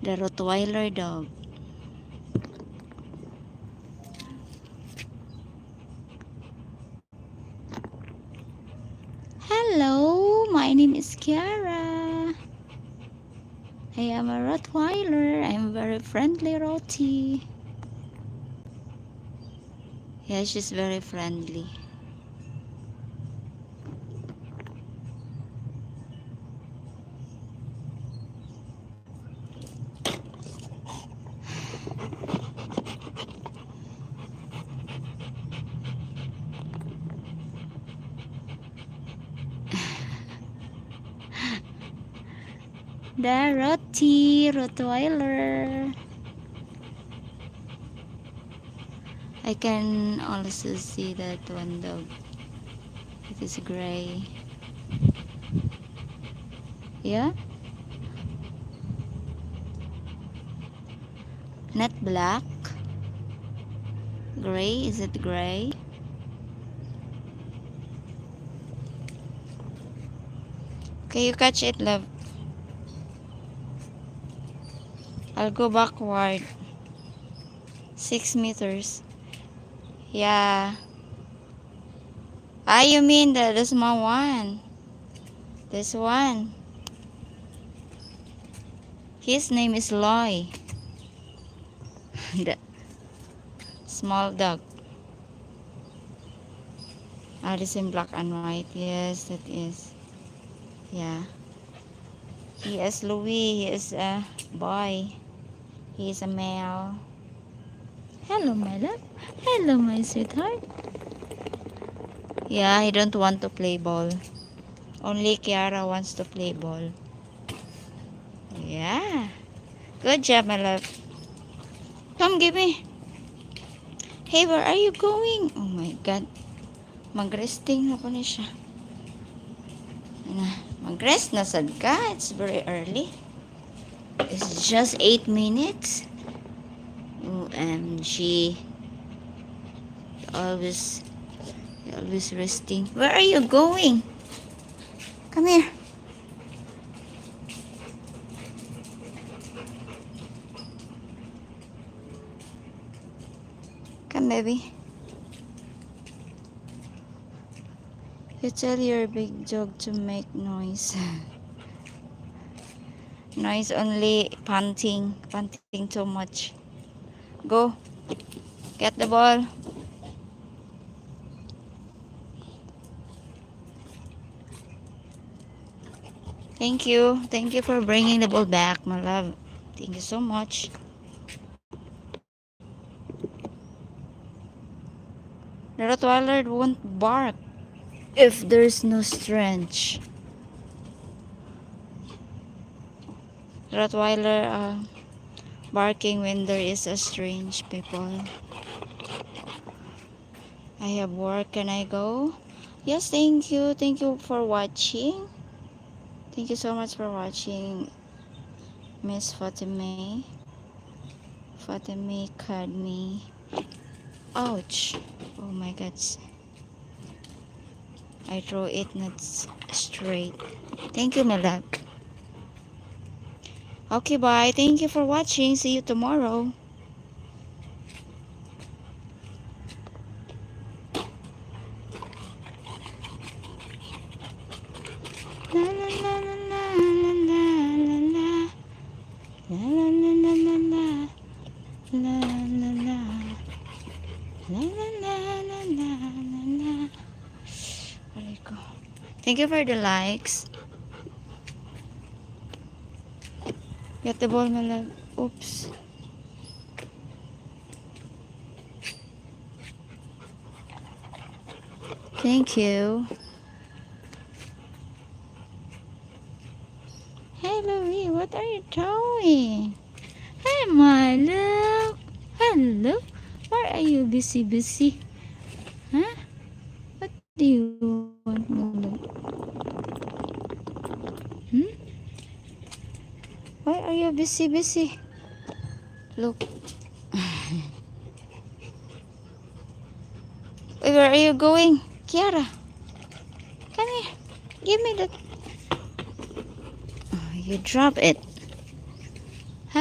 The Rottweiler dog. Hello, my name is Kiara. I am a Rottweiler. I am very friendly, Roti. Yeah, she's very friendly. The Roti Rottweiler. I can also see that one dog. It is gray. Yeah? Not black. Gray? Is it gray? Okay, you catch it, love. I'll go backward. 6 meters. Yeah. Ah, you mean the small one? This one. His name is Loy. The small dog. Ah, this in black and white. Yes, that is. Yeah. He is Louis. He is a boy. He is a male. Hello, my love. Hello, my sweetheart. Yeah, he don't want to play ball. Only Kiara wants to play ball. Yeah. Good job, my love. Come, give me. Hey, where are you going? Oh my God. Mag-resting na po na siya. Mag-rest na sad ka. It's very early. It's just 8 minutes. OMG. Always resting. Where are you going? Come here. Come, baby. You tell your big dog to make noise. Noise only panting too much. Go. Get the ball. Thank you. Thank you for bringing the ball back, my love. Thank you so much. The Rottweiler won't bark if there's no stench. Rottweiler barking when there is a strange people. I have work. Can I go? Yes, thank you. Thank you for watching. Thank you so much for watching, Miss Fatime. Fatime Kadmi. Ouch. Oh my God. I throw it not straight. Thank you, my love. Okay, bye. Thank you for watching. See you tomorrow. La la la la la la la la la la la la la la la la la. Thank you for the likes. Get the ball, my love. Oops. Thank you. Hey, Louie, what are you doing? Hey, my love. Hello. Why are you busy? Huh? What do you want, my love? Why are you busy? Look. Where are you going? Kiara, come here. Give me that. Oh, you drop it.